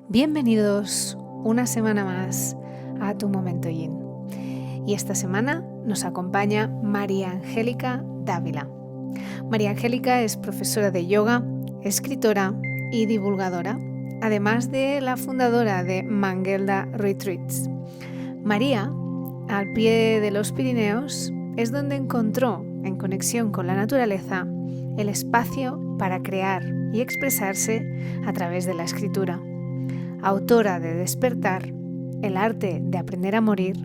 Bienvenidos una semana más a Tu Momento Yin. Y esta semana nos acompaña María Angélica Dávila. María Angélica es profesora de yoga, escritora y divulgadora, además de la fundadora de Mangelda Retreats. María, al pie de los Pirineos, es donde encontró, en conexión con la naturaleza, el espacio para crear y expresarse a través de la escritura. Autora de Despertar, el arte de aprender a morir,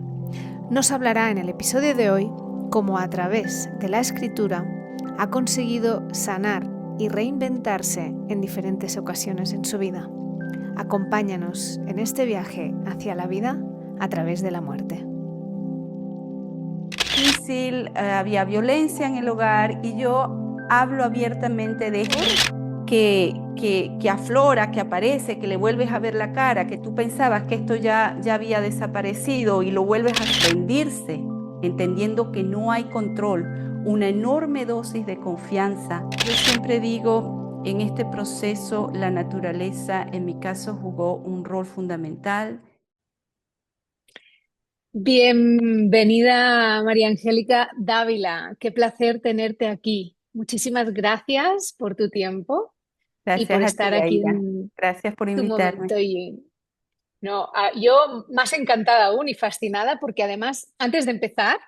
nos hablará en el episodio de hoy cómo a través de la escritura ha conseguido sanar y reinventarse en diferentes ocasiones en su vida. Acompáñanos en este viaje hacia la vida a través de la muerte. Difícil, había violencia en el hogar y yo hablo abiertamente de esto que aflora, que aparece, que le vuelves a ver la cara, que tú pensabas que esto ya había desaparecido y lo vuelves a rendirse, entendiendo que no hay control, una enorme dosis de confianza. Yo siempre digo, en este proceso la naturaleza, en mi caso, jugó un rol fundamental. Bienvenida, María Angélica Dávila. Qué placer tenerte aquí. Muchísimas gracias por tu tiempo y por Gracias a estar ti, aquí Aida. en Gracias por Tu invitarme. Momento Yin. No, yo más encantada aún y fascinada porque además, antes de empezar,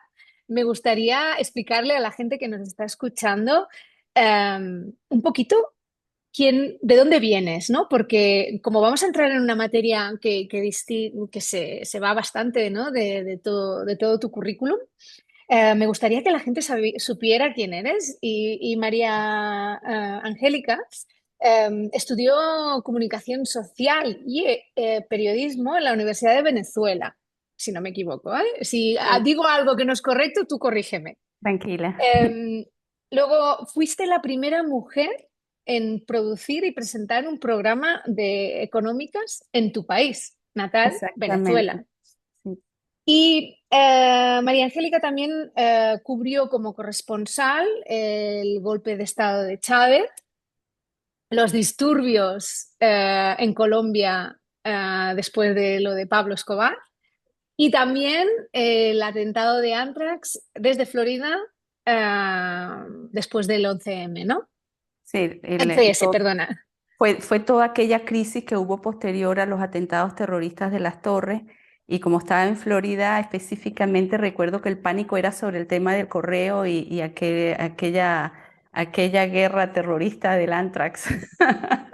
me gustaría explicarle a la gente que nos está escuchando un poquito de dónde vienes, ¿no? Porque como vamos a entrar en una materia que se va bastante, ¿no? De todo tu currículum, me gustaría que la gente supiera quién eres. Y María Angélica estudió comunicación social y periodismo en la Universidad de Venezuela, si no me equivoco, ¿eh? Si Sí, digo algo que no es correcto, tú corrígeme. tranquila. Em, Luego, fuiste la primera mujer en producir y presentar un programa de económicas en tu país natal, Venezuela. Exactamente. Sí. Y María Angélica también cubrió como corresponsal el golpe de Estado de Chávez, los disturbios en Colombia después de lo de Pablo Escobar y también el atentado de Anthrax desde Florida después del 11M, ¿no? Sí, 11S, perdona. fue toda aquella crisis que hubo posterior a los atentados terroristas de las Torres. Y como estaba en Florida, específicamente recuerdo que el pánico era sobre el tema del correo y aquella guerra terrorista del Anthrax.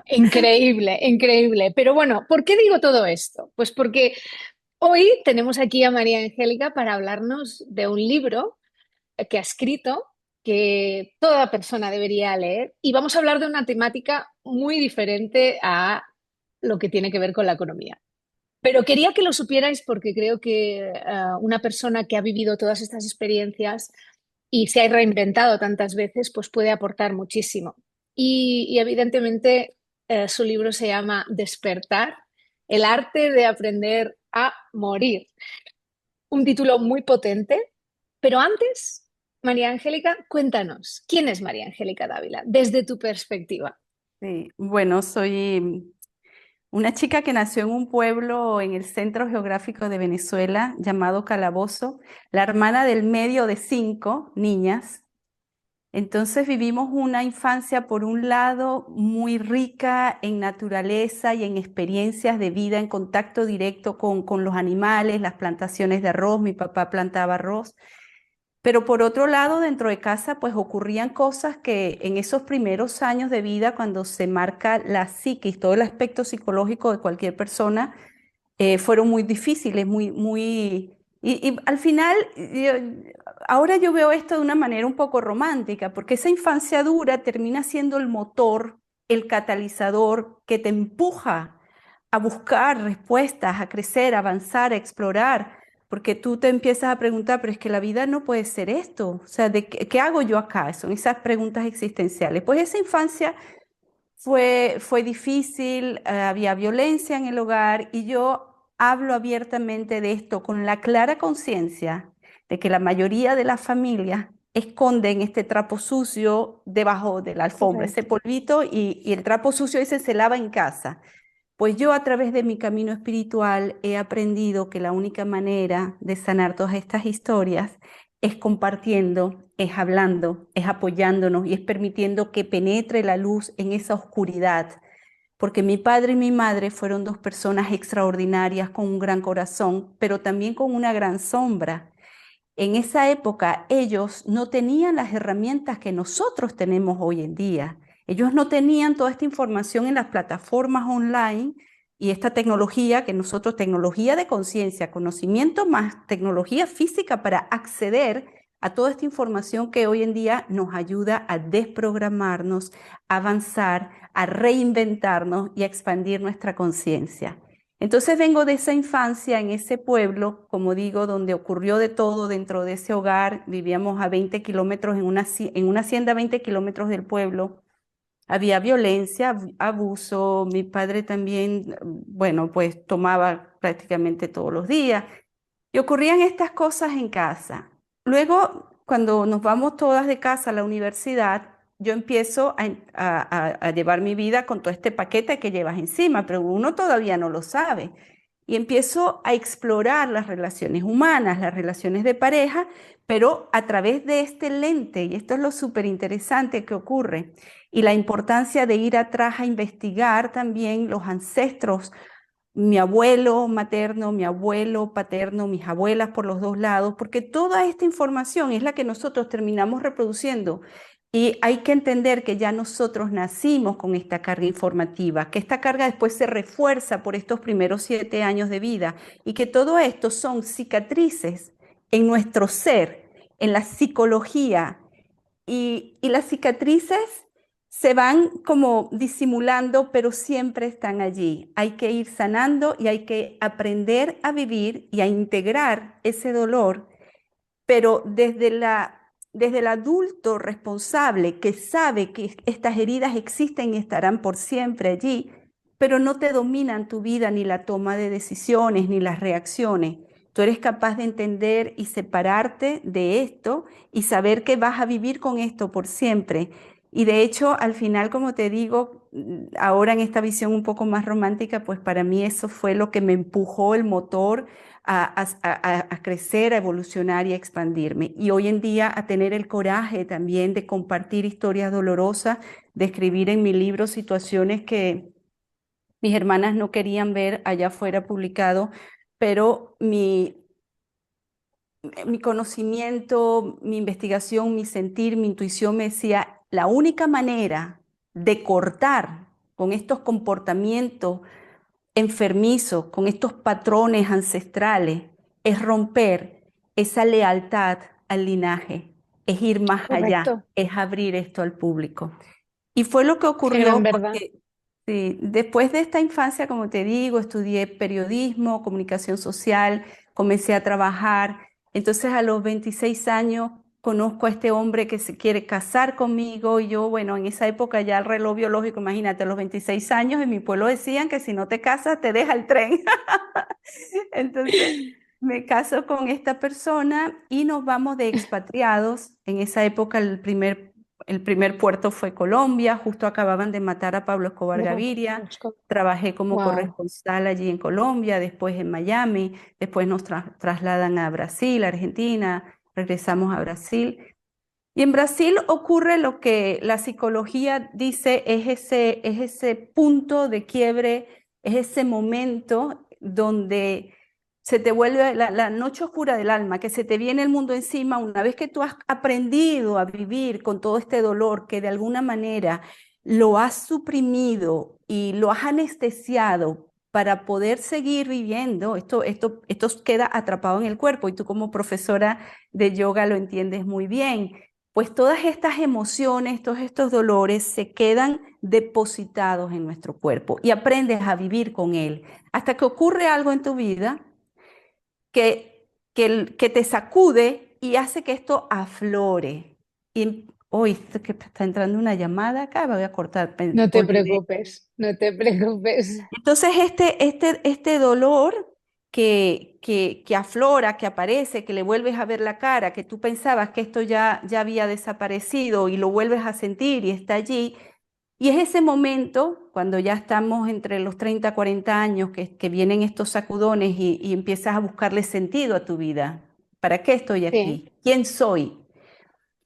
Increíble, increíble. Pero bueno, ¿por qué digo todo esto? Pues porque hoy tenemos aquí a María Angélica para hablarnos de un libro que ha escrito que toda persona debería leer y vamos a hablar de una temática muy diferente a lo que tiene que ver con la economía. Pero quería que lo supierais porque creo que una persona que ha vivido todas estas experiencias y se ha reinventado tantas veces, pues puede aportar muchísimo. Y evidentemente su libro se llama Despertar, el arte de aprender a morir. Un título muy potente, pero antes, María Angélica, cuéntanos, ¿quién es María Angélica Dávila desde tu perspectiva? Sí, bueno, soy una chica que nació en un pueblo en el centro geográfico de Venezuela llamado Calabozo, la hermana del medio de 5 niñas. Entonces vivimos una infancia, por un lado, muy rica en naturaleza y en experiencias de vida, en contacto directo con los animales, las plantaciones de arroz. Mi papá plantaba arroz. Pero por otro lado, dentro de casa, pues ocurrían cosas que en esos primeros años de vida, cuando se marca la psiquis, todo el aspecto psicológico de cualquier persona, fueron muy difíciles, y al final, ahora yo veo esto de una manera un poco romántica, porque esa infancia dura termina siendo el motor, el catalizador que te empuja a buscar respuestas, a crecer, a avanzar, a explorar, porque tú te empiezas a preguntar, pero es que la vida no puede ser esto, o sea, ¿qué hago yo acá? Son esas preguntas existenciales. Pues esa infancia fue difícil, había violencia en el hogar y yo hablo abiertamente de esto con la clara conciencia de que la mayoría de las familias esconden este trapo sucio debajo de la alfombra, ese Correcto. polvito y el trapo sucio ese se lava en casa. Pues yo a través de mi camino espiritual he aprendido que la única manera de sanar todas estas historias es compartiendo, es hablando, es apoyándonos y es permitiendo que penetre la luz en esa oscuridad. Porque mi padre y mi madre fueron dos personas extraordinarias con un gran corazón, pero también con una gran sombra. En esa época ellos no tenían las herramientas que nosotros tenemos hoy en día. Ellos no tenían toda esta información en las plataformas online y esta tecnología que nosotros, tecnología de conciencia, conocimiento más tecnología física para acceder a toda esta información que hoy en día nos ayuda a desprogramarnos, a avanzar, a reinventarnos y a expandir nuestra conciencia. Entonces vengo de esa infancia en ese pueblo, como digo, donde ocurrió de todo dentro de ese hogar. Vivíamos a 20 kilómetros en una hacienda a 20 kilómetros del pueblo. Había violencia, abuso. Mi padre también, bueno, pues tomaba prácticamente todos los días. Y ocurrían estas cosas en casa. Luego, cuando nos vamos todas de casa a la universidad, yo empiezo a llevar mi vida con todo este paquete que llevas encima, pero uno todavía no lo sabe. Y empiezo a explorar las relaciones humanas, las relaciones de pareja, pero a través de este lente, y esto es lo súper interesante que ocurre, y la importancia de ir atrás a investigar también los ancestros, mi abuelo materno, mi abuelo paterno, mis abuelas por los dos lados, porque toda esta información es la que nosotros terminamos reproduciendo. Y hay que entender que ya nosotros nacimos con esta carga informativa, que esta carga después se refuerza por estos primeros 7 años de vida y que todo esto son cicatrices en nuestro ser, en la psicología, y las cicatrices se van como disimulando, pero siempre están allí. Hay que ir sanando y hay que aprender a vivir y a integrar ese dolor, pero desde el adulto responsable que sabe que estas heridas existen y estarán por siempre allí, pero no te dominan tu vida ni la toma de decisiones ni las reacciones. Tú eres capaz de entender y separarte de esto y saber que vas a vivir con esto por siempre. Y de hecho, al final, como te digo, ahora en esta visión un poco más romántica, pues para mí eso fue lo que me empujó el motor a crecer, a evolucionar y a expandirme. Y hoy en día a tener el coraje también de compartir historias dolorosas, de escribir en mi libro situaciones que mis hermanas no querían ver allá afuera publicado, pero mi conocimiento, mi investigación, mi sentir, mi intuición me decía, la única manera de cortar con estos comportamientos enfermizos, con estos patrones ancestrales, es romper esa lealtad al linaje, es ir más allá, Correcto. es abrir esto al público. Y fue lo que Qué gran ocurrió verdad. porque sí, después de esta infancia, como te digo, estudié periodismo, comunicación social, comencé a trabajar. Entonces a los 26 años conozco a este hombre que se quiere casar conmigo y yo, bueno, en esa época ya el reloj biológico, imagínate, a los 26 años en mi pueblo decían que si no te casas te deja el tren. Entonces me caso con esta persona y nos vamos de expatriados. En esa época el primer puerto fue Colombia, justo acababan de matar a Pablo Escobar Gaviria. Trabajé como Wow. corresponsal allí en Colombia, después en Miami, después nos trasladan a Brasil, Argentina, regresamos a Brasil. Y en Brasil ocurre lo que la psicología dice es ese punto de quiebre, es ese momento donde se te vuelve la noche oscura del alma, que se te viene el mundo encima una vez que tú has aprendido a vivir con todo este dolor que de alguna manera lo has suprimido y lo has anestesiado para poder seguir viviendo. Esto queda atrapado en el cuerpo y tú como profesora de yoga lo entiendes muy bien. Pues todas estas emociones, todos estos dolores se quedan depositados en nuestro cuerpo y aprendes a vivir con él hasta que ocurre algo en tu vida que te sacude y hace que esto aflore. Y hoy que está entrando una llamada acá, voy a cortar, No te olvidé. preocupes, no te preocupes. Entonces, este dolor que aflora, que aparece, que le vuelves a ver la cara, que tú pensabas que esto ya había desaparecido y lo vuelves a sentir y está allí, Y es ese momento, cuando ya estamos entre los 30, 40 años, que vienen estos sacudones y empiezas a buscarle sentido a tu vida. ¿Para qué estoy Sí, aquí? ¿Quién soy?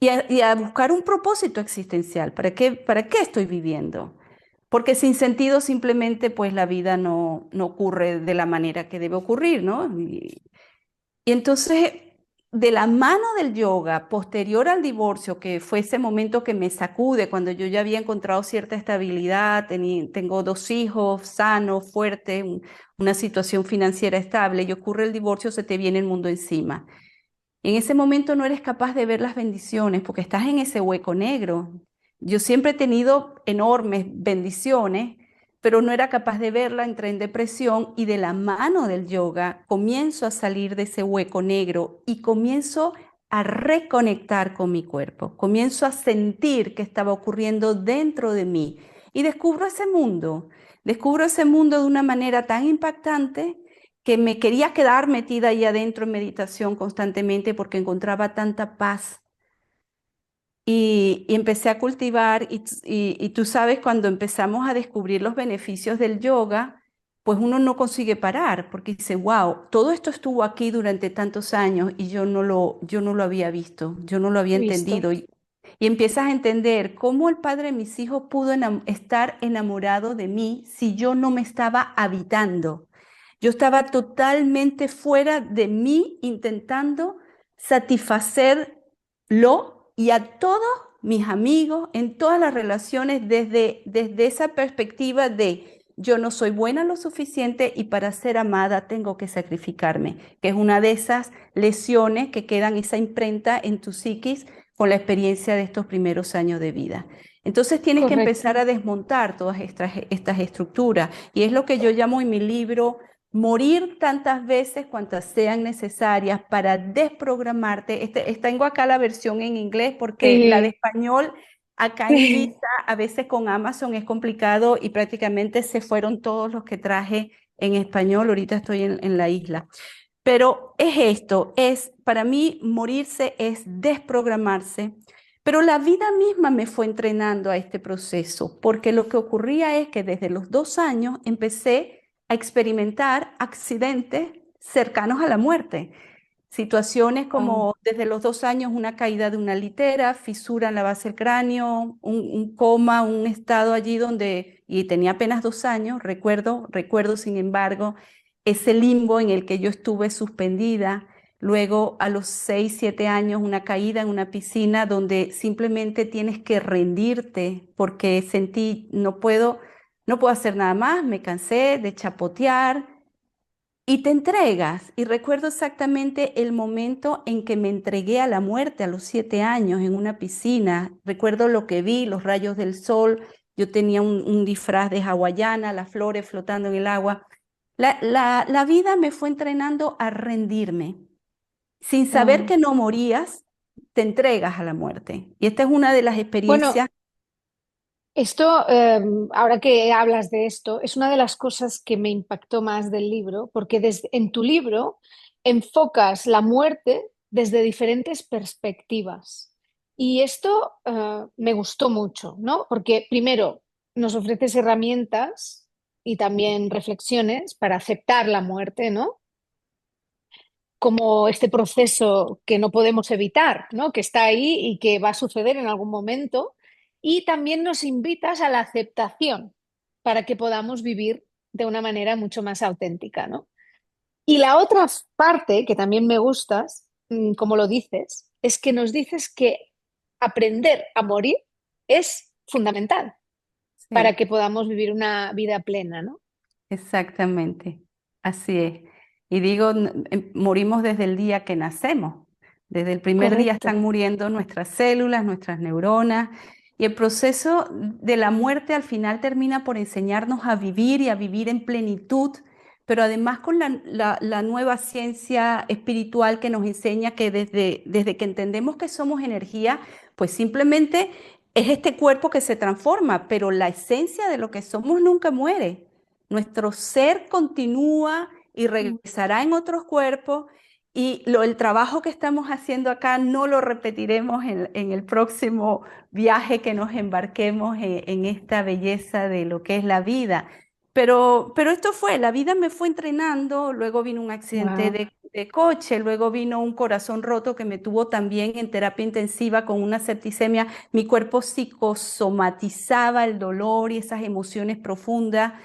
Y a buscar un propósito existencial. Para qué estoy viviendo? Porque sin sentido simplemente pues la vida no ocurre de la manera que debe ocurrir, ¿no? Y entonces, de la mano del yoga, posterior al divorcio, que fue ese momento que me sacude, cuando yo ya había encontrado cierta estabilidad, tengo 2 hijos sanos, fuertes, una situación financiera estable, y ocurre el divorcio, se te viene el mundo encima. En ese momento no eres capaz de ver las bendiciones porque estás en ese hueco negro. Yo siempre he tenido enormes bendiciones, pero no era capaz de verla, entré en depresión y de la mano del yoga comienzo a salir de ese hueco negro y comienzo a reconectar con mi cuerpo, comienzo a sentir qué estaba ocurriendo dentro de mí y descubro ese mundo de una manera tan impactante que me quería quedar metida ahí adentro en meditación constantemente porque encontraba tanta paz y empecé a cultivar y tú sabes, cuando empezamos a descubrir los beneficios del yoga, pues uno no consigue parar porque dice, wow, todo esto estuvo aquí durante tantos años y yo no lo había visto, yo no lo había he visto. entendido. Y empiezas a entender cómo el padre de mis hijos pudo estar enamorado de mí si yo no me estaba habitando. Yo estaba totalmente fuera de mí intentando satisfacerlo y a todos mis amigos en todas las relaciones desde esa perspectiva de yo no soy buena lo suficiente y para ser amada tengo que sacrificarme, que es una de esas lesiones que quedan, esa imprenta en tu psiquis con la experiencia de estos primeros años de vida. Entonces tienes que Correcto. empezar a desmontar todas estas estructuras y es lo que yo llamo en mi libro morir tantas veces cuantas sean necesarias para desprogramarte. Tengo acá la versión en inglés porque la de Sí, español acá en sí. Ibiza a veces con Amazon es complicado y prácticamente se fueron todos los que traje en español. Ahorita estoy en la isla. Pero es esto, para mí morirse es desprogramarse, pero la vida misma me fue entrenando a este proceso, porque lo que ocurría es que desde los 2 años empecé a experimentar accidentes cercanos a la muerte. Situaciones Wow. como desde los 2 años una caída de una litera, fisura en la base del cráneo, un coma, un estado allí donde, y tenía apenas 2 años, recuerdo sin embargo ese limbo en el que yo estuve suspendida. Luego a los 6, 7 años una caída en una piscina donde simplemente tienes que rendirte porque sentí no puedo hacer nada más, me cansé de chapotear y te entregas. Y recuerdo exactamente el momento en que me entregué a la muerte a los 7 años en una piscina. Recuerdo lo que vi, los rayos del sol. Yo tenía un disfraz de hawaiana, las flores flotando en el agua. La vida me fue entrenando a rendirme. Sin saber Wow. que no morías, te entregas a la muerte. Y esta es una de las Bueno, experiencias. esto, ahora que hablas de esto, es una de las cosas que me impactó más del libro, porque en tu libro enfocas la muerte desde diferentes perspectivas. Y esto, me gustó mucho, ¿no? Porque primero nos ofreces herramientas y también reflexiones para aceptar la muerte, ¿no? Como este proceso que no podemos evitar, ¿no? Que está ahí y que va a suceder en algún momento. Y también nos invitas a la aceptación para que podamos vivir de una manera mucho más auténtica, ¿no? Y la otra parte que también me gustas, como lo dices, es que nos dices que aprender a morir es fundamental para Sí. que podamos vivir una vida plena, ¿no? Exactamente, así es. Y digo, morimos desde el día que nacemos. Desde el primer día Correcto. están muriendo nuestras células, nuestras neuronas, y el proceso de la muerte al final termina por enseñarnos a vivir y a vivir en plenitud, pero además con la nueva ciencia espiritual que nos enseña que desde que entendemos que somos energía, pues simplemente es este cuerpo que se transforma, pero la esencia de lo que somos nunca muere. Nuestro ser continúa y Mm. regresará en otros cuerpos Y el trabajo que estamos haciendo acá no lo repetiremos en el próximo viaje que nos embarquemos en esta belleza de lo que es la vida. Pero esto fue, la vida me fue entrenando, luego vino un accidente Wow. de coche, luego vino un corazón roto que me tuvo también en terapia intensiva con una septicemia. Mi cuerpo psicosomatizaba el dolor y esas emociones profundas.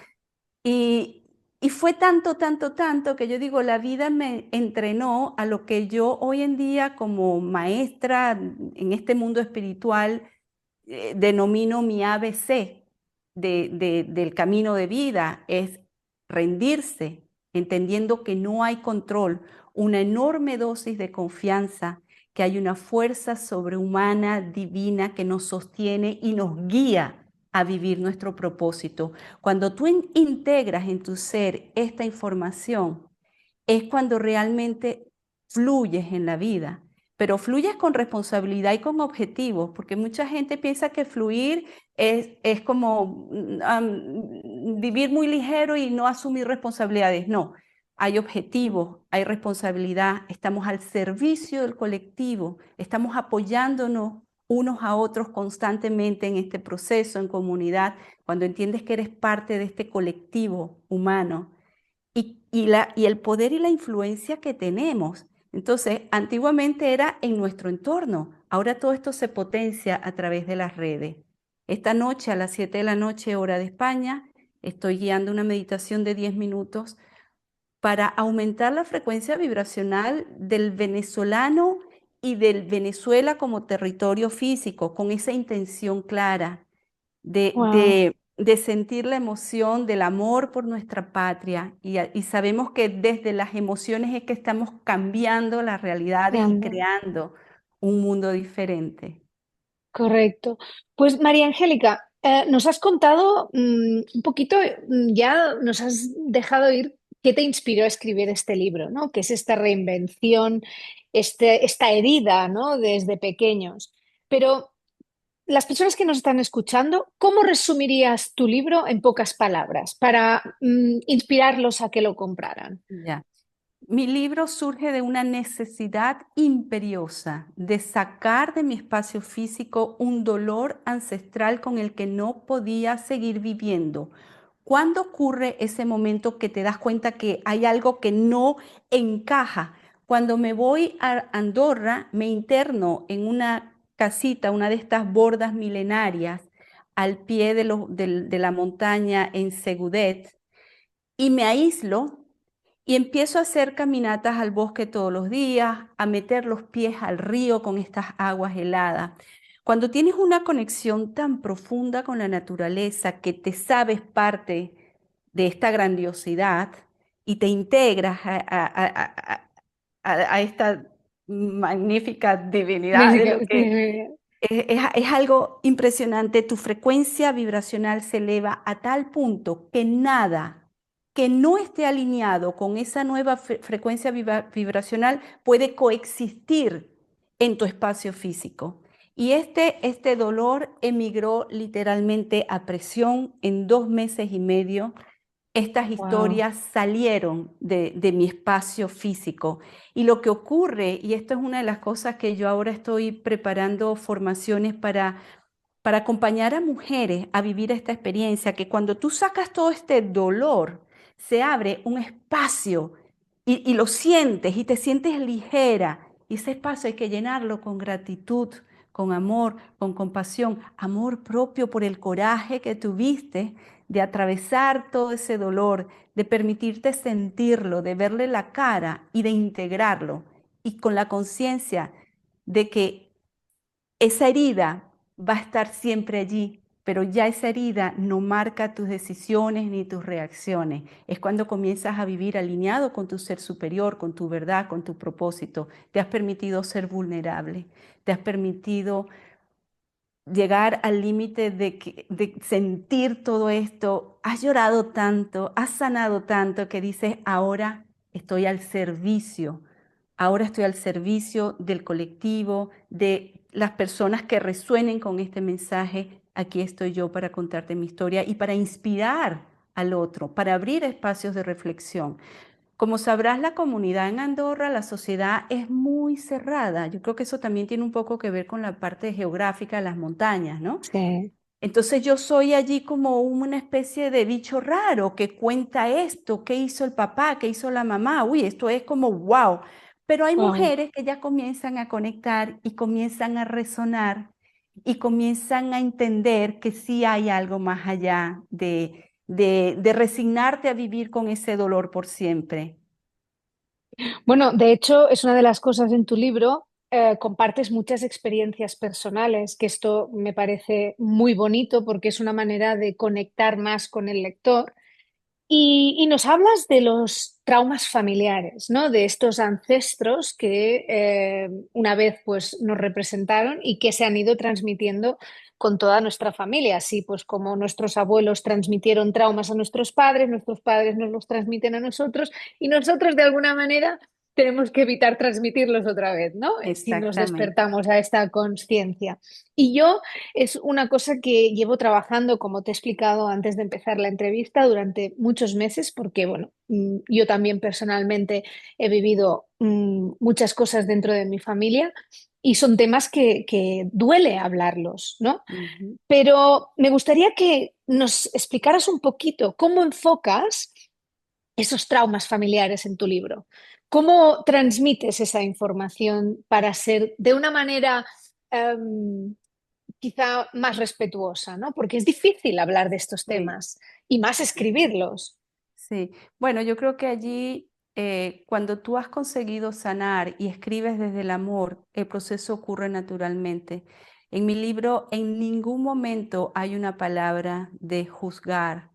Y, y fue tanto, tanto, tanto que yo digo, la vida me entrenó a lo que yo hoy en día como maestra en este mundo espiritual denomino mi ABC del camino de vida, es rendirse, entendiendo que no hay control, una enorme dosis de confianza, que hay una fuerza sobrehumana, divina, que nos sostiene y nos guía a vivir nuestro propósito. Cuando tú integras en tu ser esta información, es cuando realmente fluyes en la vida, pero fluyes con responsabilidad y con objetivos, porque mucha gente piensa que fluir es como vivir muy ligero y no asumir responsabilidades. No, hay objetivos, hay responsabilidad, estamos al servicio del colectivo, estamos apoyándonos unos a otros constantemente en este proceso, en comunidad, cuando entiendes que eres parte de este colectivo humano y el poder y la influencia que tenemos. Entonces, antiguamente era en nuestro entorno, ahora todo esto se potencia a través de las redes. Esta noche a las 7 de la noche, hora de España, estoy guiando una meditación de 10 minutos para aumentar la frecuencia vibracional del venezolano y del Venezuela como territorio físico, con esa intención clara Wow. de sentir la emoción del amor por nuestra patria y sabemos que desde las emociones es que estamos cambiando las realidades y creando un mundo diferente. Correcto. Pues María Angélica, nos has contado un poquito, ya nos has dejado ir qué te inspiró a escribir este libro, ¿no? Que es esta reinvención, esta herida, ¿no? Desde pequeños. Pero las personas que nos están escuchando, ¿cómo resumirías tu libro en pocas palabras para inspirarlos a que lo compraran? Ya. Mi libro surge de una necesidad imperiosa de sacar de mi espacio físico un dolor ancestral con el que no podía seguir viviendo. ¿Cuándo ocurre ese momento que te das cuenta que hay algo que no encaja? Cuando me voy a Andorra, me interno en una casita, una de estas bordas milenarias, al pie de la montaña en Segudet, y me aíslo y empiezo a hacer caminatas al bosque todos los días, a meter los pies al río con estas aguas heladas. Cuando tienes una conexión tan profunda con la naturaleza que te sabes parte de esta grandiosidad y te integras a esta magnífica divinidad de lo que es algo impresionante, tu frecuencia vibracional se eleva a tal punto que nada que no esté alineado con esa nueva frecuencia vibracional puede coexistir en tu espacio físico. Y este dolor emigró literalmente a presión en 2 meses y medio. Estas Wow. historias salieron de mi espacio físico. Y lo que ocurre, y esto es una de las cosas que yo ahora estoy preparando formaciones para acompañar a mujeres a vivir esta experiencia, que cuando tú sacas todo este dolor, se abre un espacio y lo sientes y te sientes ligera. Y ese espacio hay que llenarlo con gratitud, con amor, con compasión, amor propio por el coraje que tuviste de atravesar todo ese dolor, de permitirte sentirlo, de verle la cara y de integrarlo. Y con la conciencia de que esa herida va a estar siempre allí, pero ya esa herida no marca tus decisiones ni tus reacciones. Es cuando comienzas a vivir alineado con tu ser superior, con tu verdad, con tu propósito. Te has permitido ser vulnerable, te has permitido llegar al límite de sentir todo esto. Has llorado tanto, has sanado tanto que dices, estoy al servicio, ahora estoy al servicio del colectivo, de las personas que resuenen con este mensaje. Aquí estoy yo para contarte mi historia y para inspirar al otro, para abrir espacios de reflexión. Como sabrás, la comunidad en Andorra, la sociedad es muy cerrada. Yo creo que eso también tiene un poco que ver con la parte geográfica de las montañas, ¿no? Sí. Entonces yo soy allí como una especie de bicho raro que cuenta esto, qué hizo el papá, qué hizo la mamá. Uy, esto es como wow. Pero hay Wow. mujeres que ya comienzan a conectar y comienzan a resonar y comienzan a entender que sí hay algo más allá de resignarte a vivir con ese dolor por siempre. Bueno, de hecho, es una de las cosas en tu libro, compartes muchas experiencias personales, que esto me parece muy bonito porque es una manera de conectar más con el lector. Y nos hablas de los traumas familiares, ¿no? De estos ancestros que una vez pues nos representaron y que se han ido transmitiendo con toda nuestra familia, así pues como nuestros abuelos transmitieron traumas a nuestros padres nos los transmiten a nosotros y nosotros de alguna manera tenemos que evitar transmitirlos otra vez, ¿no? Si nos Exactamente. despertamos a esta conciencia. Y yo es una cosa que llevo trabajando, como te he explicado antes de empezar la entrevista, durante muchos meses, porque bueno, yo también personalmente he vivido muchas cosas dentro de mi familia y son temas que duele hablarlos, ¿no? Ujú. Pero me gustaría que nos explicaras un poquito cómo enfocas esos traumas familiares en tu libro. ¿Cómo transmites esa información para ser de una manera quizá más respetuosa, ¿no? Porque es difícil hablar de estos Sí. temas y más escribirlos. Sí, bueno, yo creo que allí cuando tú has conseguido sanar y escribes desde el amor, el proceso ocurre naturalmente. En mi libro en ningún momento hay una palabra de juzgar,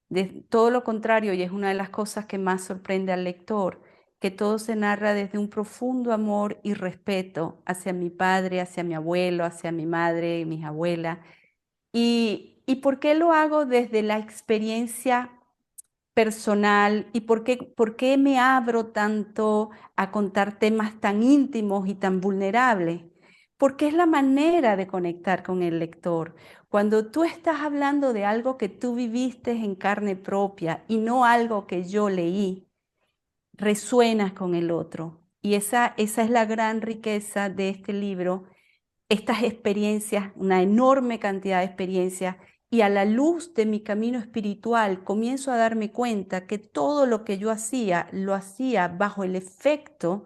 de todo lo contrario, y es una de las cosas que más sorprende al lector, que todo se narra desde un profundo amor y respeto hacia mi padre, hacia mi abuelo, hacia mi madre, mis abuelas. ¿Y por qué lo hago desde la experiencia personal y por qué me abro tanto a contar temas tan íntimos y tan vulnerables? Porque es la manera de conectar con el lector. Cuando tú estás hablando de algo que tú viviste en carne propia y no algo que yo leí, resuenas con el otro. Y esa es la gran riqueza de este libro, estas experiencias, una enorme cantidad de experiencias, y a la luz de mi camino espiritual comienzo a darme cuenta que todo lo que yo hacía, lo hacía bajo el efecto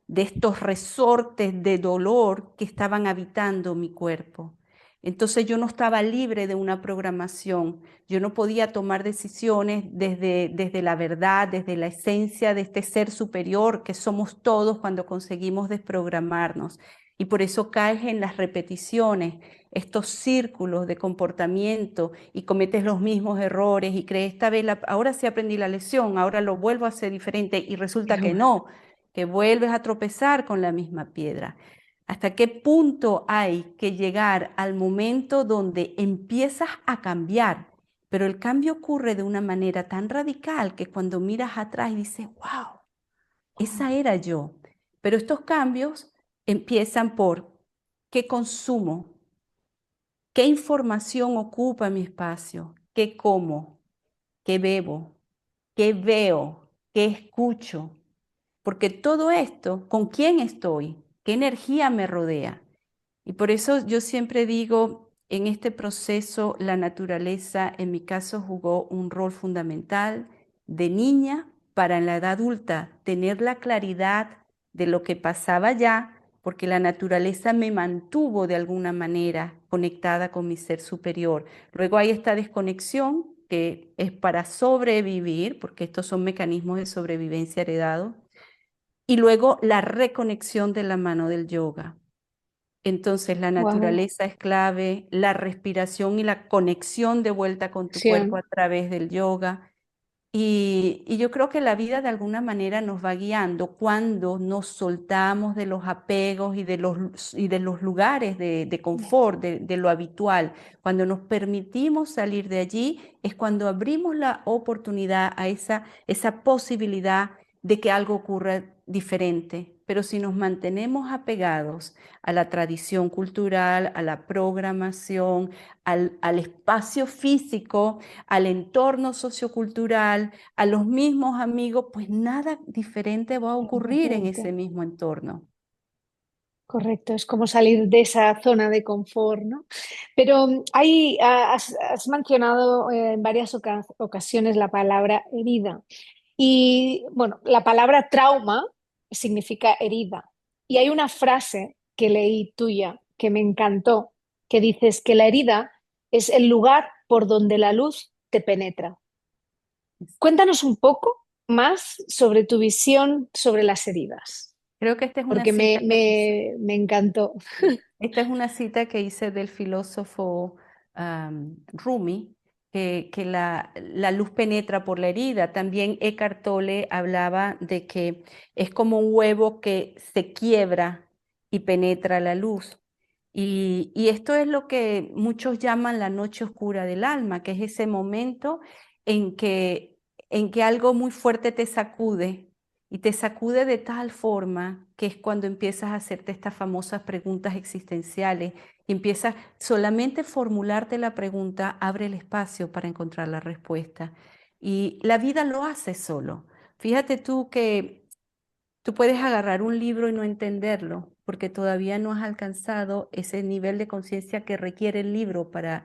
de estos resortes de dolor que estaban habitando mi cuerpo. Entonces yo no estaba libre de una programación, yo no podía tomar decisiones desde la verdad, desde la esencia de este ser superior que somos todos cuando conseguimos desprogramarnos. Y por eso caes en las repeticiones, estos círculos de comportamiento y cometes los mismos errores y crees, esta vez, ahora sí aprendí la lección, ahora lo vuelvo a hacer diferente y resulta que no, que vuelves a tropezar con la misma piedra. ¿Hasta qué punto hay que llegar al momento donde empiezas a cambiar? Pero el cambio ocurre de una manera tan radical que cuando miras atrás dices, wow, esa era yo. Pero estos cambios empiezan por qué consumo, qué información ocupa mi espacio, qué como, qué bebo, qué veo, qué escucho, porque todo esto, ¿con quién estoy? ¿Qué energía me rodea? Y por eso yo siempre digo, en este proceso la naturaleza en mi caso jugó un rol fundamental de niña para en la edad adulta tener la claridad de lo que pasaba ya, porque la naturaleza me mantuvo de alguna manera conectada con mi ser superior. Luego hay esta desconexión que es para sobrevivir, porque estos son mecanismos de sobrevivencia heredados, y luego la reconexión de la mano del yoga. Entonces la Wow. naturaleza es clave, la respiración y la conexión de vuelta con tu cuerpo a través del yoga. Y yo creo que la vida de alguna manera nos va guiando cuando nos soltamos de los apegos y de los lugares de confort, de lo habitual. Cuando nos permitimos salir de allí es cuando abrimos la oportunidad a esa posibilidad de que algo ocurra diferente. pero si nos mantenemos apegados a la tradición cultural, a la programación, al espacio físico, al entorno sociocultural, a los mismos amigos, pues nada diferente va a ocurrir en ese Diferente. mismo entorno. Correcto, es como salir de esa zona de confort, ¿no? Pero has mencionado en varias ocasiones la palabra herida. Y bueno, la palabra trauma significa herida. Y hay una frase que leí tuya que me encantó, que dices que la herida es el lugar por donde la luz te penetra. Cuéntanos un poco más sobre tu visión sobre las heridas, Creo que esta es una porque cita que hice. me encantó. Esta es una cita que hice del filósofo Rumi, que la luz penetra por la herida. También Eckhart Tolle hablaba de que es como un huevo que se quiebra y penetra la luz. Y esto es lo que muchos llaman la noche oscura del alma, que es ese momento en que algo muy fuerte te sacude y te sacude de tal forma que es cuando empiezas a hacerte estas famosas preguntas existenciales y empiezas solamente formularte la pregunta, abre el espacio para encontrar la respuesta. Y la vida lo hace solo. Fíjate tú que tú puedes agarrar un libro y no entenderlo porque todavía no has alcanzado ese nivel de conciencia que requiere el libro para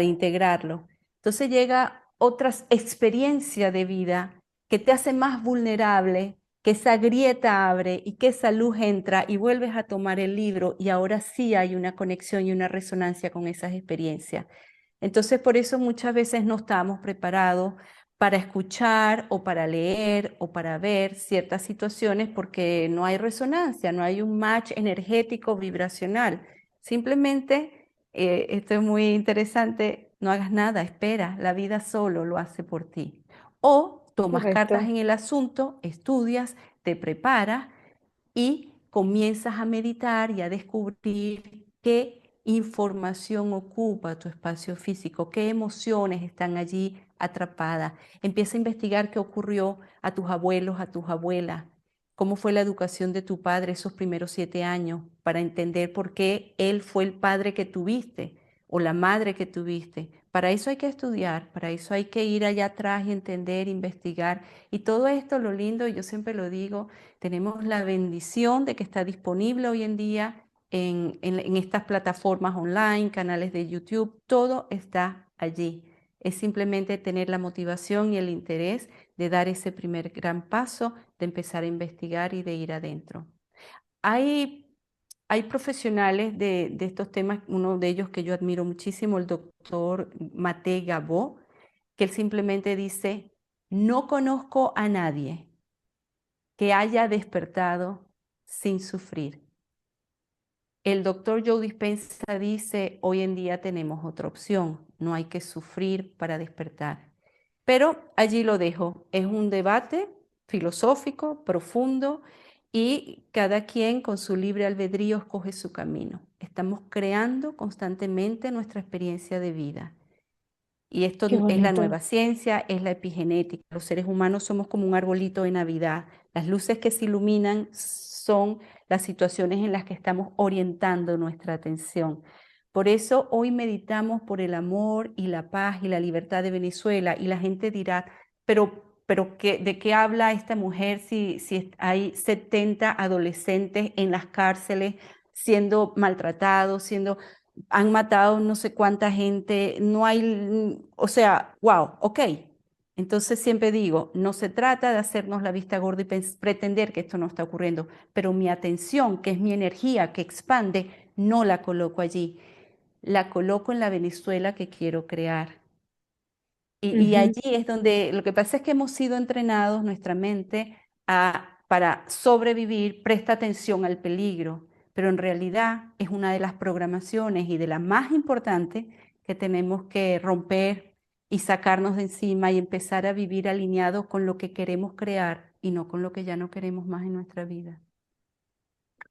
integrarlo. Entonces llega otra experiencia de vida que te hace más vulnerable, que esa grieta abre y que esa luz entra y vuelves a tomar el libro y ahora sí hay una conexión y una resonancia con esas experiencias. Entonces por eso muchas veces no estamos preparados para escuchar o para leer o para ver ciertas situaciones porque no hay resonancia, no hay un match energético vibracional. Simplemente esto es muy interesante, no hagas nada, espera, la vida solo lo hace por ti. O tomas cartas Correcto. en el asunto, estudias, te preparas y comienzas a meditar y a descubrir qué información ocupa tu espacio físico, qué emociones están allí atrapadas. Empieza a investigar qué ocurrió a tus abuelos, a tus abuelas, cómo fue la educación de tu padre esos primeros 7 años, para entender por qué él fue el padre que tuviste o la madre que tuviste. Para eso hay que estudiar, para eso hay que ir allá atrás y entender, investigar. Y todo esto, lo lindo, yo siempre lo digo, tenemos la bendición de que está disponible hoy en día en estas plataformas online, canales de YouTube, todo está allí. Es simplemente tener la motivación y el interés de dar ese primer gran paso, de empezar a investigar y de ir adentro. Hay, hay profesionales de estos temas, uno de ellos que yo admiro muchísimo, el doctor Mate Gabó, que él simplemente dice, no conozco a nadie que haya despertado sin sufrir. El doctor Joe Dispenza dice, hoy en día tenemos otra opción, no hay que sufrir para despertar. Pero allí lo dejo, es un debate filosófico, profundo, y cada quien con su libre albedrío escoge su camino. Estamos creando constantemente nuestra experiencia de vida. Y esto Qué es la bonito. nueva ciencia, es la epigenética. Los seres humanos somos como un arbolito de Navidad. Las luces que se iluminan son las situaciones en las que estamos orientando nuestra atención. Por eso hoy meditamos por el amor y la paz y la libertad de Venezuela. Y la gente dirá, pero ¿de qué habla esta mujer si hay 70 adolescentes en las cárceles siendo maltratados, han matado no sé cuánta gente, no hay, o sea, wow, ok. Entonces siempre digo, no se trata de hacernos la vista gorda y pretender que esto no está ocurriendo, pero mi atención, que es mi energía que expande, no la coloco allí, la coloco en la Venezuela que quiero crear. Y Ujú. allí es donde lo que pasa es que hemos sido entrenados, nuestra mente, para sobrevivir, presta atención al peligro, pero en realidad es una de las programaciones y de las más importantes que tenemos que romper y sacarnos de encima y empezar a vivir alineados con lo que queremos crear y no con lo que ya no queremos más en nuestra vida.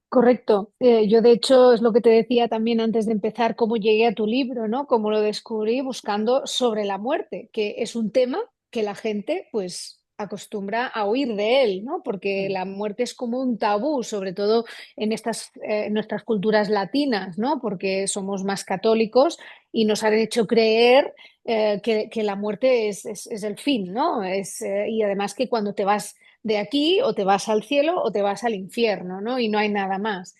Correcto. Yo, de hecho, es lo que te decía también antes de empezar, cómo llegué a tu libro, ¿no? Cómo lo descubrí buscando sobre la muerte, que es un tema que la gente, pues, acostumbra a huir de él, ¿no? Porque Mm, la muerte es como un tabú, sobre todo en nuestras culturas latinas, ¿no? Porque somos más católicos y nos han hecho creer que la muerte es el fin, ¿no? Y además que cuando te vas de aquí o te vas al cielo o te vas al infierno, ¿no? Y no hay nada más.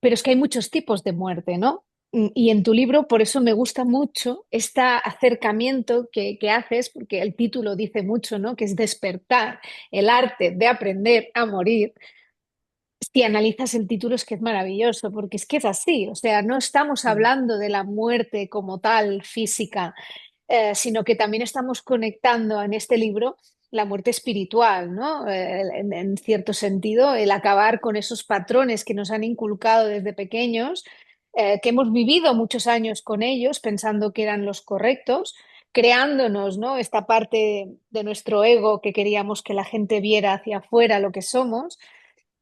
Pero es que hay muchos tipos de muerte, ¿no? Y en tu libro, por eso me gusta mucho este acercamiento que haces, porque el título dice mucho, ¿no? Que es despertar, el arte de aprender a morir. Si analizas el título es que es maravilloso, porque es que es así, o sea, no estamos sí, hablando de la muerte como tal, física, sino que también estamos conectando en este libro la muerte espiritual, ¿no? En cierto sentido, el acabar con esos patrones que nos han inculcado desde pequeños, que hemos vivido muchos años con ellos pensando que eran los correctos, creándonos, ¿no? Esta parte de nuestro ego que queríamos que la gente viera hacia afuera lo que somos,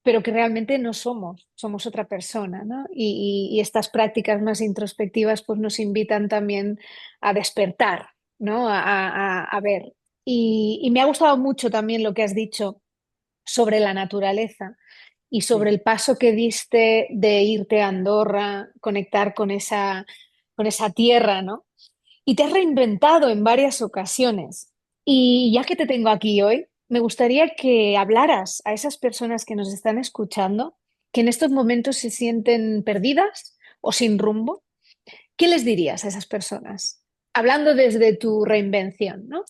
pero que realmente no somos, somos otra persona, ¿no? Y estas prácticas más introspectivas pues nos invitan también a despertar, ¿no? A ver. Y me ha gustado mucho también lo que has dicho sobre la naturaleza y sobre sí. el paso que diste de irte a Andorra, conectar con esa tierra, ¿no? Y te has reinventado en varias ocasiones. Y ya que te tengo aquí hoy, me gustaría que hablaras a esas personas que nos están escuchando, que en estos momentos se sienten perdidas o sin rumbo. ¿Qué les dirías a esas personas? Hablando desde tu reinvención, ¿no?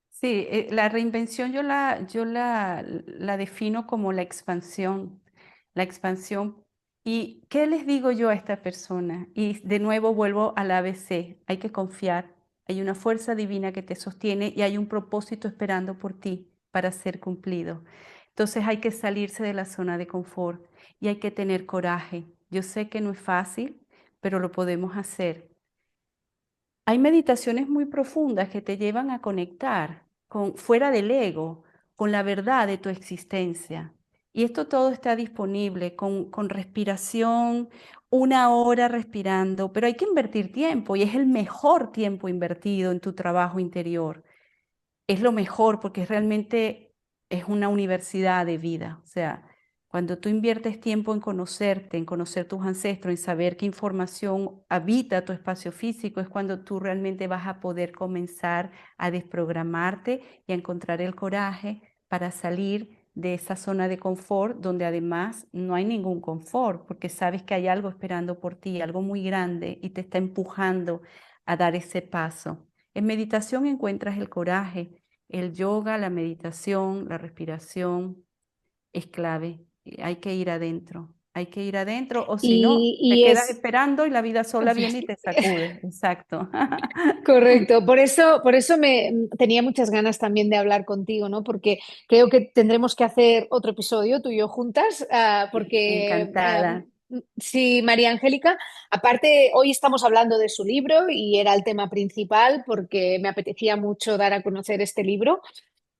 Sí, la reinvención la defino como la expansión, la expansión. ¿Y qué les digo yo a esta persona? Y de nuevo vuelvo al ABC, hay que confiar, hay una fuerza divina que te sostiene y hay un propósito esperando por ti para ser cumplido. Entonces hay que salirse de la zona de confort y hay que tener coraje. Yo sé que no es fácil, pero lo podemos hacer. Hay meditaciones muy profundas que te llevan a conectar con fuera del ego, con la verdad de tu existencia. Y esto todo está disponible con respiración, 1 hora respirando, pero hay que invertir tiempo y es el mejor tiempo invertido en tu trabajo interior. Es lo mejor porque realmente es una universidad de vida. O sea, cuando tú inviertes tiempo en conocerte, en conocer tus ancestros, en saber qué información habita tu espacio físico, es cuando tú realmente vas a poder comenzar a desprogramarte y a encontrar el coraje para salir de esa zona de confort donde además no hay ningún confort, porque sabes que hay algo esperando por ti, algo muy grande y te está empujando a dar ese paso. En meditación encuentras el coraje, el yoga, la meditación, la respiración es clave. Hay que ir adentro. Hay que ir adentro o si no, te Y quedas es esperando y la vida sola viene y te sacude. Exacto. correcto. Por eso tenía muchas ganas también de hablar contigo, ¿no? Porque creo que tendremos que hacer otro episodio tú y yo juntas, porque Encantada. sí, María Angélica, aparte, hoy estamos hablando de su libro y era el tema principal porque me apetecía mucho dar a conocer este libro.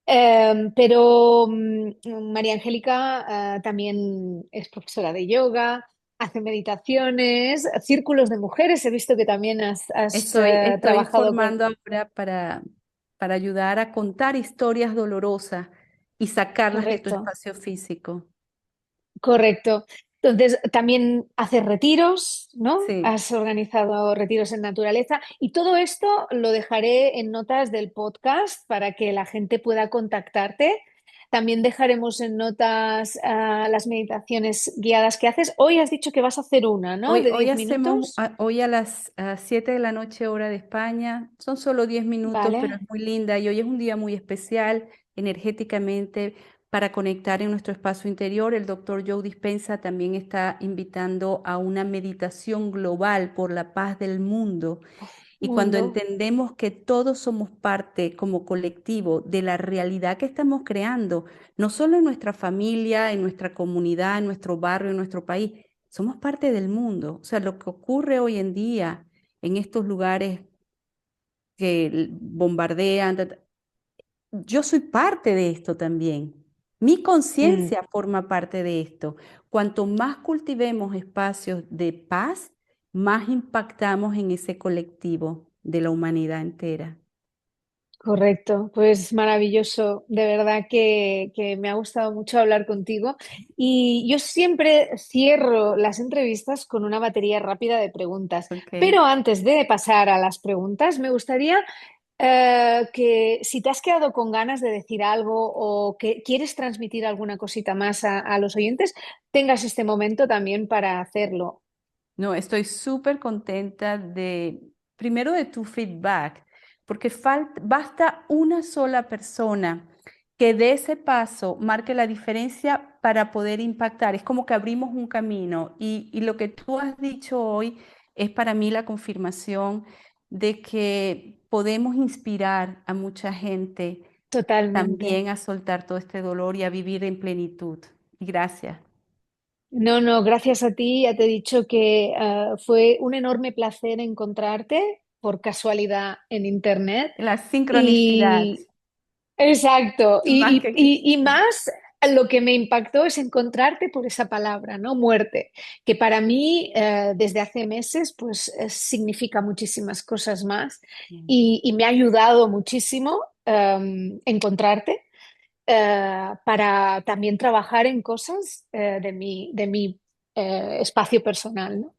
Pero María Angélica también es profesora de yoga, hace meditaciones, círculos de mujeres. He visto que también has Estoy trabajado formando con... ahora para ayudar a contar historias dolorosas y sacarlas de tu Correcto, espacio físico. correcto. Entonces, también haces retiros, ¿no? Sí. Has organizado retiros en naturaleza y todo esto lo dejaré en notas del podcast para que la gente pueda contactarte. También dejaremos en notas las meditaciones guiadas que haces. Hoy has dicho que vas a hacer una, ¿no? Hoy, De hoy 10 hacemos, minutos. hoy a las 7 de la noche hora de España, son solo 10 minutos, pero es Vale. muy linda y hoy es un día muy especial energéticamente para conectar en nuestro espacio interior. El doctor Joe Dispenza también está invitando a una meditación global por la paz del mundo. Y cuando Mundo. entendemos que todos somos parte como colectivo de la realidad que estamos creando, no solo en nuestra familia, en nuestra comunidad, en nuestro barrio, en nuestro país, somos parte del mundo. O sea, lo que ocurre hoy en día en estos lugares que bombardean, yo soy parte de esto también. Mi Mm. conciencia forma parte de esto. Cuanto más cultivemos espacios de paz, más impactamos en ese colectivo de la humanidad entera. Correcto, pues maravilloso. De verdad que me ha gustado mucho hablar contigo. Y yo siempre cierro las entrevistas con una batería rápida de preguntas. Ok. Pero antes de pasar a las preguntas, me gustaría que si te has quedado con ganas de decir algo o que quieres transmitir alguna cosita más a los oyentes, tengas este momento también para hacerlo. No, estoy súper contenta primero de tu feedback, porque basta una sola persona que dé ese paso, marque la diferencia para poder impactar. Es como que abrimos un camino y lo que tú has dicho hoy es para mí la confirmación de que podemos inspirar a mucha gente Totalmente. también a soltar todo este dolor y a vivir en plenitud. Y gracias. No, no, gracias a ti. Ya te he dicho que fue un enorme placer encontrarte por casualidad en internet. La sincronicidad, Y exacto. más que... Y más lo que me impactó es encontrarte por esa palabra, ¿no? Muerte, que para mí desde hace meses pues significa muchísimas cosas más y me ha ayudado muchísimo encontrarte para también trabajar en cosas de mi espacio personal, ¿no?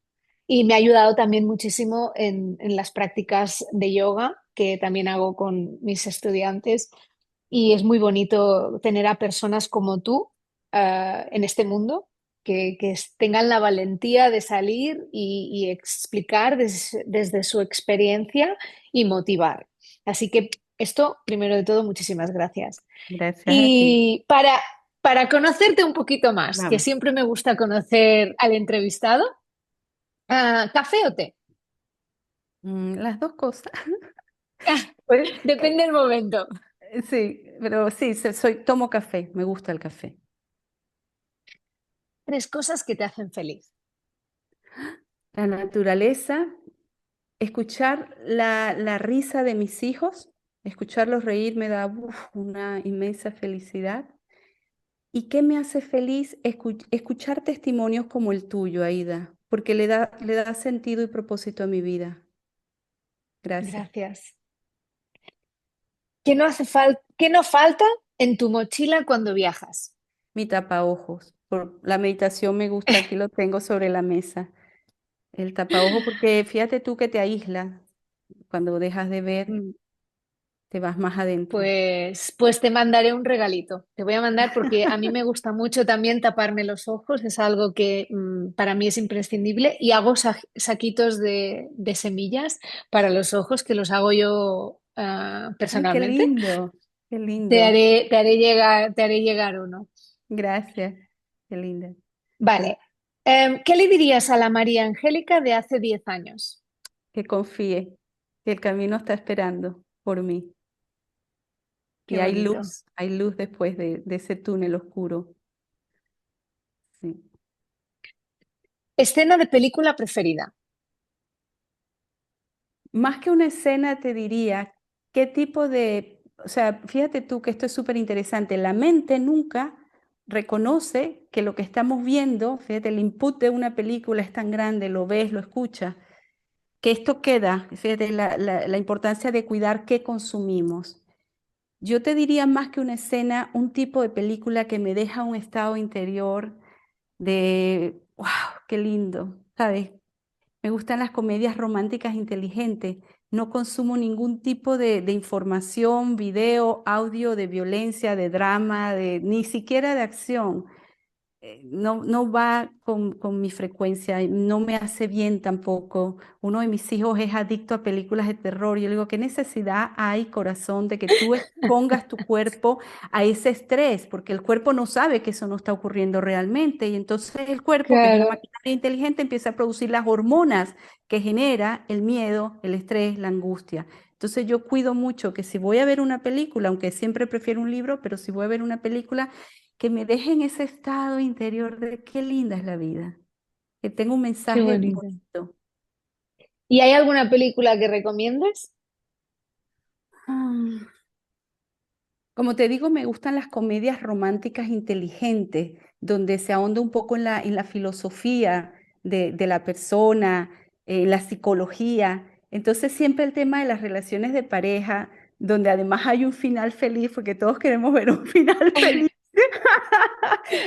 Y me ha ayudado también muchísimo en las prácticas de yoga que también hago con mis estudiantes. Y es muy bonito tener a personas como tú en este mundo que tengan la valentía de salir y explicar desde su experiencia y motivar. Así que esto, primero de todo, muchísimas gracias. Gracias a ti. Y para conocerte un poquito más, que Vamos. siempre me gusta conocer al entrevistado, ¿café o té? Las dos cosas. Pues, Depende del momento. sí, pero sí, tomo café, me gusta el café. Tres cosas que te hacen feliz. La naturaleza, escuchar la risa de mis hijos, escucharlos reír me da una inmensa felicidad. ¿Y qué me hace feliz? Escuchar testimonios como el tuyo, Aida, porque le da sentido y propósito a mi vida. Gracias. Gracias. ¿Qué no falta en tu mochila cuando viajas? Mi tapaojos. Por la meditación me gusta, aquí lo tengo sobre la mesa. El tapaojo, porque fíjate tú que te aísla. Cuando dejas de ver, Mm, te vas más adentro. pues te mandaré un regalito. Te voy a mandar porque a mí me gusta mucho también taparme los ojos. Es algo que para mí es imprescindible. Y hago saquitos de semillas para los ojos que los hago yo Ay, qué personalmente. lindo, qué lindo. Te haré llegar uno. Gracias, qué linda. Vale. ¿Qué le dirías a la María Angélica de hace 10 años? Que confíe, que el camino está esperando por mí. Qué Y bonito. hay luz después de ese túnel oscuro. Sí. Escena de película preferida. Más que una escena, te diría, ¿qué tipo o sea, fíjate tú que esto es súper interesante, la mente nunca reconoce que lo que estamos viendo, fíjate, el input de una película es tan grande, lo ves, lo escuchas, que esto queda, fíjate, la importancia de cuidar qué consumimos. Yo te diría más que una escena, un tipo de película que me deja un estado interior de, wow, qué lindo, ¿sabes? Me gustan las comedias románticas inteligentes. No consumo ningún tipo de información, video, audio, de violencia, de drama, ni siquiera de acción. No va con mi frecuencia, y no me hace bien tampoco. Uno de mis hijos es adicto a películas de terror. Yo le digo, ¿qué necesidad hay, corazón, de que tú expongas tu cuerpo a ese estrés? Porque el cuerpo no sabe que eso no está ocurriendo realmente. Y entonces el cuerpo, que es una Claro, maquinaria inteligente, empieza a producir las hormonas que genera el miedo, el estrés, la angustia. Entonces yo cuido mucho que si voy a ver una película, aunque siempre prefiero un libro, pero si voy a ver una película, que me deje en ese estado interior de qué linda es la vida, que tenga un qué mensaje bonito. bonito. ¿Y hay alguna película que recomiendes? Ah, como te digo, me gustan las comedias románticas inteligentes, donde se ahonda un poco en la filosofía de la persona, en la psicología. Entonces siempre el tema de las relaciones de pareja donde además hay un final feliz, porque todos queremos ver un final feliz.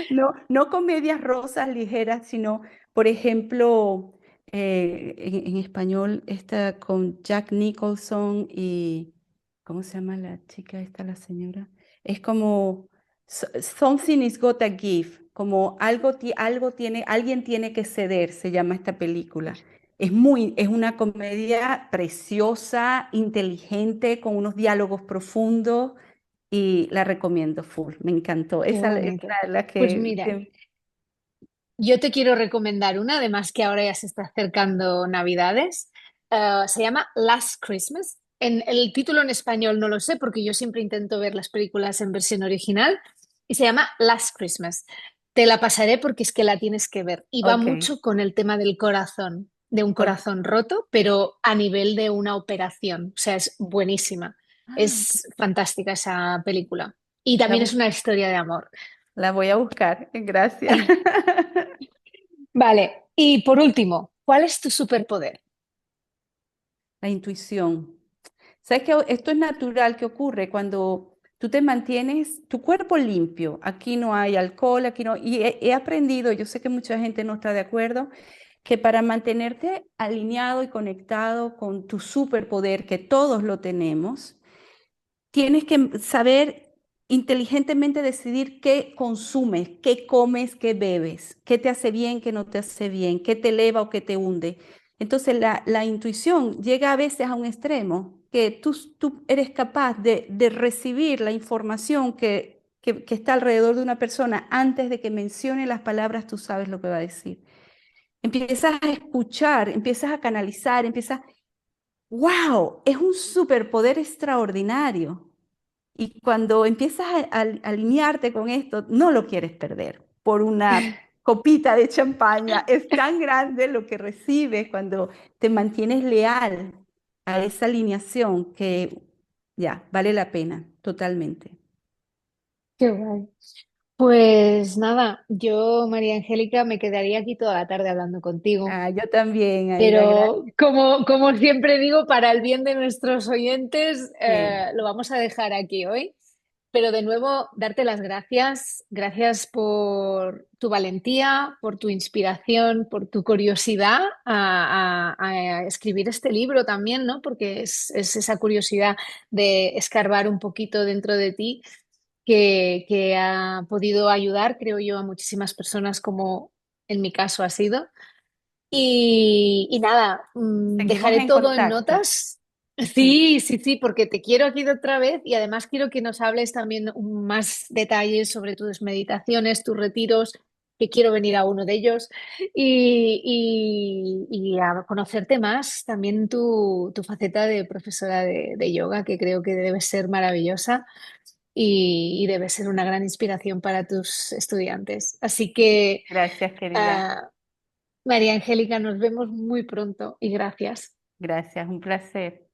No, no comedias rosas ligeras, sino, por ejemplo, en español, esta con Jack Nicholson y, ¿cómo se llama la chica esta, la señora? Es como Something is gotta give, como algo tiene, alguien tiene que ceder, se llama esta película. Es una comedia preciosa, inteligente, con unos diálogos profundos y la recomiendo full, me encantó. Qué Esa es bonito. la Pues que, mira, yo te quiero recomendar una, además que ahora ya se está acercando Navidades. Se llama Last Christmas. El título en español no lo sé porque yo siempre intento ver las películas en versión original y se llama Last Christmas. Te la pasaré porque es que la tienes que ver y va ok, mucho con el tema del corazón, de un ok. corazón roto, pero a nivel de una operación. O sea, es buenísima. Ah, ok. Es fantástica esa película. Y La, también es bu- una historia de amor. la voy a buscar, gracias. Vale, y por último, ¿cuál es tu superpoder? La intuición. ¿Sabes que esto es natural que ocurre cuando tú te mantienes tu cuerpo limpio? Aquí no hay alcohol, aquí no. Y he aprendido, yo sé que mucha gente no está de acuerdo, que para mantenerte alineado y conectado con tu superpoder, que todos lo tenemos, tienes que saber inteligentemente decidir qué consumes, qué comes, qué bebes, qué te hace bien, qué no te hace bien, qué te eleva o qué te hunde. Entonces la intuición llega a veces a un extremo que tú eres capaz de recibir la información que está alrededor de una persona antes de que mencione las palabras, tú sabes lo que va a decir. Empiezas a escuchar, empiezas a canalizar, ¡wow! Es un superpoder extraordinario. Y cuando empiezas a alinearte con esto, no lo quieres perder por una copita de champaña. Es tan grande lo que recibes cuando te mantienes leal a esa alineación que ya, vale la pena, totalmente. Qué guay. Pues nada, yo, María Angélica, me quedaría aquí toda la tarde hablando contigo, Ah, yo también, Aida, pero gracias. como siempre digo, para el bien de nuestros oyentes, Sí, lo vamos a dejar aquí hoy. Pero de nuevo, darte las gracias. Gracias por tu valentía, por tu inspiración, por tu curiosidad a escribir este libro también, ¿no? Porque es esa curiosidad de escarbar un poquito dentro de ti que ha podido ayudar, creo yo, a muchísimas personas como en mi caso ha sido. Y nada, seguimos dejaré en todo en contacto. notas. Sí, Sí, sí, sí, porque te quiero aquí de otra vez y además quiero que nos hables también más detalles sobre tus meditaciones, tus retiros, que quiero venir a uno de ellos y a conocerte más también tu faceta de profesora de yoga, que creo que debe ser maravillosa y debe ser una gran inspiración para tus estudiantes. Así que, gracias, querida. ah, María Angélica, nos vemos muy pronto y gracias. Gracias, un placer.